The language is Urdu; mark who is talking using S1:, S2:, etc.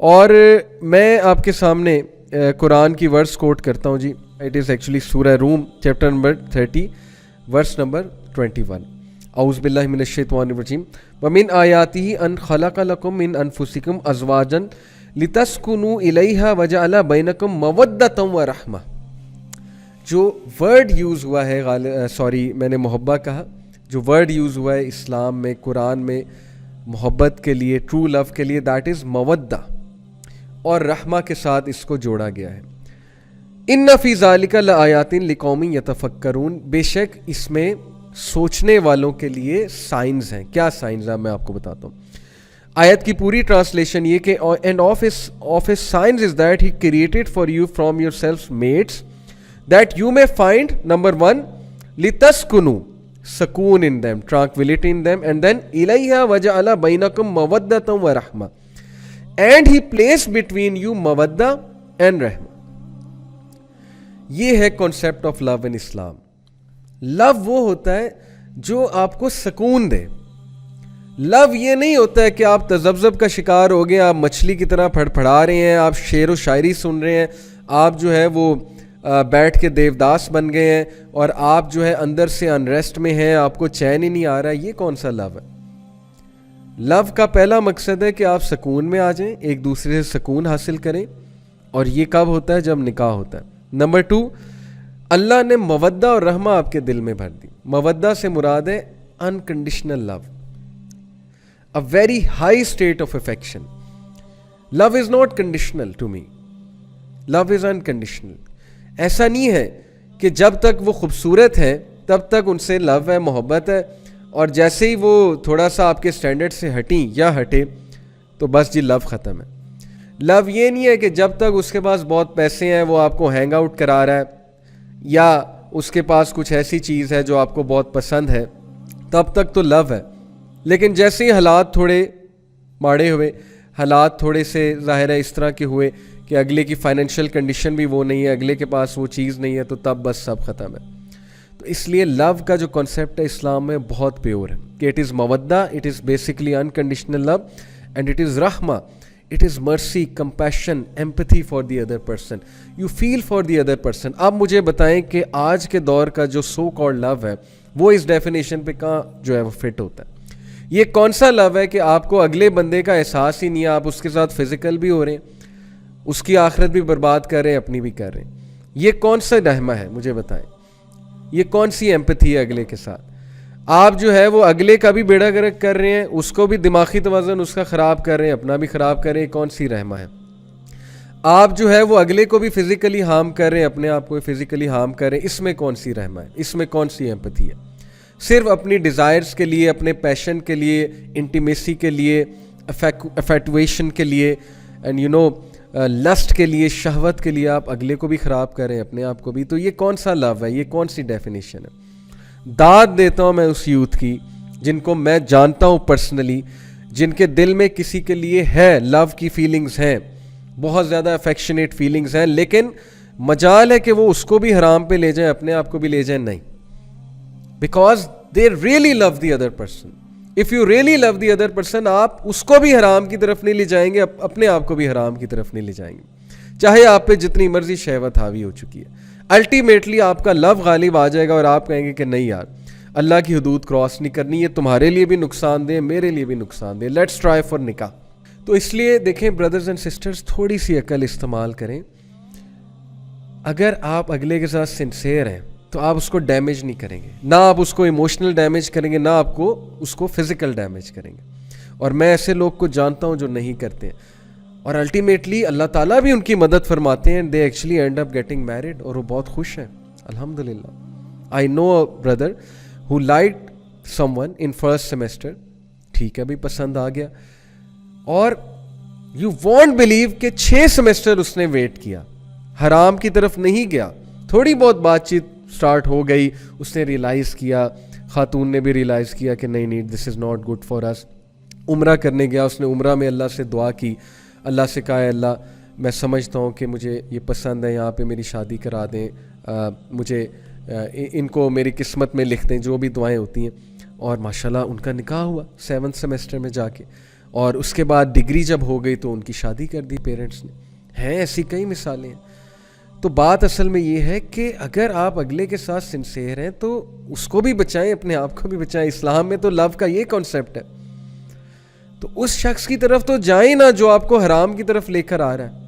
S1: اور میں آپ کے سامنے قرآن کی ورس کوٹ کرتا ہوں جی. اٹ از ایکچولی سورہ روم چیپٹر نمبر 30 ورس نمبر 21. اعوذ باللہ من الشیطان الرجیم. ومن آیاتہ ان خلق لکم من انفسکم ازواجا لتسکنوا الیہا وجعل بینکم مودۃ ورحمہ. جو ورڈ یوز ہوا ہے میں نے محبہ کہا. جو ورڈ یوز ہوا ہے اسلام میں قرآن میں محبت کے لیے, ٹرو لو کے لیے, دیٹ از مودہ, اور رحمہ کے ساتھ اس کو جوڑا گیا ہے. ان فی ذالک لآیات لقوم یتفکرون. بے شک اس میں سوچنے والوں کے لیے سائنز ہیں. کیا سائنز ہیں میں آپ کو بتاتا ہوں. آیت کی پوری ٹرانسلیشن یہ کہ and of his signs is that he created for you from yourselves mates that you may find number 1 litaskunu سکون in them, tranquility in them, and then ilayha waja'ala bainakum mawaddatan wa rahma, and he placed between you mawadda and rahma. یہ ہے concept of love in Islam. love وہ ہوتا ہے جو آپ کو سکون دے. love یہ نہیں ہوتا ہے کہ آپ تذبذب کا شکار ہو گئے, آپ مچھلی کی طرح پھڑپھڑا رہے ہیں, آپ شعر و شاعری سن رہے ہیں, آپ جو ہے وہ بیٹھ کے دیوداس بن گئے ہیں, اور آپ جو ہے اندر سے انریسٹ میں ہیں, آپ کو چین ہی نہیں آ رہا. یہ کون سا لو ہے؟ لو کا پہلا مقصد ہے کہ آپ سکون میں آ جائیں, ایک دوسرے سے سکون حاصل کریں, اور یہ کب ہوتا ہے؟ جب نکاح ہوتا ہے. نمبر 2, اللہ نے مودہ اور رحمہ آپ کے دل میں بھر دی. مودہ سے مراد ہے unconditional love, a very high state of affection. love is not conditional to me, love is unconditional. ایسا نہیں ہے کہ جب تک وہ خوبصورت ہیں تب تک ان سے لو ہے, محبت ہے, اور جیسے ہی وہ تھوڑا سا آپ کے سٹینڈرڈ سے ہٹیں یا ہٹے تو بس جی لو ختم ہے. لو یہ نہیں ہے کہ جب تک اس کے پاس بہت پیسے ہیں, وہ آپ کو ہینگ آؤٹ کرا رہا ہے, یا اس کے پاس کچھ ایسی چیز ہے جو آپ کو بہت پسند ہے, تب تک تو لو ہے. لیکن جیسے ہی حالات تھوڑے ماڑے ہوئے, حالات تھوڑے سے ظاہر ہے اس طرح کے ہوئے کہ اگلے کی فائنینشیل کنڈیشن بھی وہ نہیں ہے, اگلے کے پاس وہ چیز نہیں ہے, تو تب بس سب ختم ہے. تو اس لیے لو کا جو کنسیپٹ ہے اسلام میں بہت پیور ہے کہ اٹ از مودہ, it is basically unconditional love, and it is رحمہ, it is mercy, compassion, empathy for the other person. You feel for the other person. اب مجھے بتائیں کہ آج کے دور کا جو سو کالڈ لو ہے وہ اس ڈیفینیشن پہ کہاں جو ہے وہ فٹ ہوتا ہے؟ یہ کون سا لو ہے کہ آپ کو اگلے بندے کا احساس ہی نہیں ہے, آپ اس کے ساتھ فزیکل بھی ہو رہے ہیں, اس کی آخرت بھی برباد کر رہے ہیں, اپنی بھی کر رہے ہیں. یہ کون سا رحمہ ہے مجھے بتائیں؟ یہ کون سی ایمپتھی ہے اگلے کے ساتھ؟ آپ جو ہے وہ اگلے کا بھی بیڑا گرک کر رہے ہیں, اس کو بھی دماغی توازن اس کا خراب کر رہے ہیں, اپنا بھی خراب کر رہے ہیں. کون سی رحمہ ہے؟ آپ جو ہے وہ اگلے کو بھی فزیکلی ہارم کر رہے ہیں, اپنے آپ کو فزیکلی ہارم کر رہے ہیں. اس میں کون سی رحمہ ہے؟ اس میں کون سی ایمپتھی ہے؟ صرف اپنی ڈیزائرز کے لیے, اپنے پیشن کے لیے, انٹیمیسی کے لیے, افیکٹویشن کے لیے, اینڈ یو نو لسٹ کے لیے, شہوت کے لیے آپ اگلے کو بھی خراب کریں, اپنے آپ کو بھی. تو یہ کون سا لو ہے؟ یہ کون سی ڈیفینیشن ہے؟ داد دیتا ہوں میں اس یوتھ کی جن کو میں جانتا ہوں پرسنلی, جن کے دل میں کسی کے لیے ہے, لو کی فیلنگز ہیں, بہت زیادہ افیکشنیٹ فیلنگز ہیں, لیکن مجال ہے کہ وہ اس کو بھی حرام پہ لے جائیں, اپنے آپ کو بھی لے جائیں. نہیں, because they really love the other person. If you really love the other person, آپ اس کو بھی حرام کی طرف نہیں لے جائیں گے, اپنے آپ کو بھی حرام کی طرف نہیں لے جائیں گے, چاہے آپ پہ جتنی مرضی شہوت حاوی ہو چکی ہے. الٹیمیٹلی آپ کا لو غالب آ جائے گا, اور آپ کہیں گے کہ نہیں یار, اللہ کی حدود کراس نہیں کرنی, یہ تمہارے لیے بھی نقصان دہ, میرے لیے بھی نقصان دہ. لیٹس ٹرائی فار نکاح. تو اس لیے دیکھیں بردرز اینڈ سسٹرز, تھوڑی سی عقل استعمال کریں. اگر آپ اگلے کے ساتھ سنسیئر ہیں تو آپ اس کو ڈیمیج نہیں کریں گے, نہ آپ اس کو ایموشنل ڈیمیج کریں گے, نہ آپ کو اس کو فزیکل ڈیمیج کریں گے. اور میں ایسے لوگ کو جانتا ہوں جو نہیں کرتے ہیں, اور الٹیمیٹلی اللہ تعالیٰ بھی ان کی مدد فرماتے ہیں, they actually end up getting married, اور وہ بہت خوش ہیں الحمدللہ. I know a brother who like someone in first semester, ٹھیک ہے بھی پسند آ گیا, اور یو وونٹ بلیو کہ 6 سیمسٹر اس نے ویٹ کیا, حرام کی طرف نہیں گیا. تھوڑی بہت بات چیت سٹارٹ ہو گئی, اس نے ریئلائز کیا, خاتون نے بھی ریئلائز کیا کہ نہیں دس از ناٹ گڈ فار اس. عمرہ کرنے گیا, اس نے عمرہ میں اللہ سے دعا کی, اللہ سے کہا اللہ میں سمجھتا ہوں کہ مجھے یہ پسند ہے, یہاں پہ میری شادی کرا دیں, مجھے ان کو میری قسمت میں لکھ دیں, جو بھی دعائیں ہوتی ہیں. اور ماشاءاللہ ان کا نکاح ہوا 7th سیمسٹر میں جا کے. اور اس کے بعد ڈگری جب ہو گئی تو ان کی شادی کر دی پیرنٹس نے. ہیں ایسی کئی مثالیں ہیں. تو بات اصل میں یہ ہے کہ اگر آپ اگلے کے ساتھ سنسیئر ہیں تو اس کو بھی بچائیں, اپنے آپ کو بھی بچائیں. اسلام میں تو لو کا یہ کانسیپٹ ہے. تو اس شخص کی طرف تو جائیں نا جو آپ کو حرام کی طرف لے کر آ رہا ہے.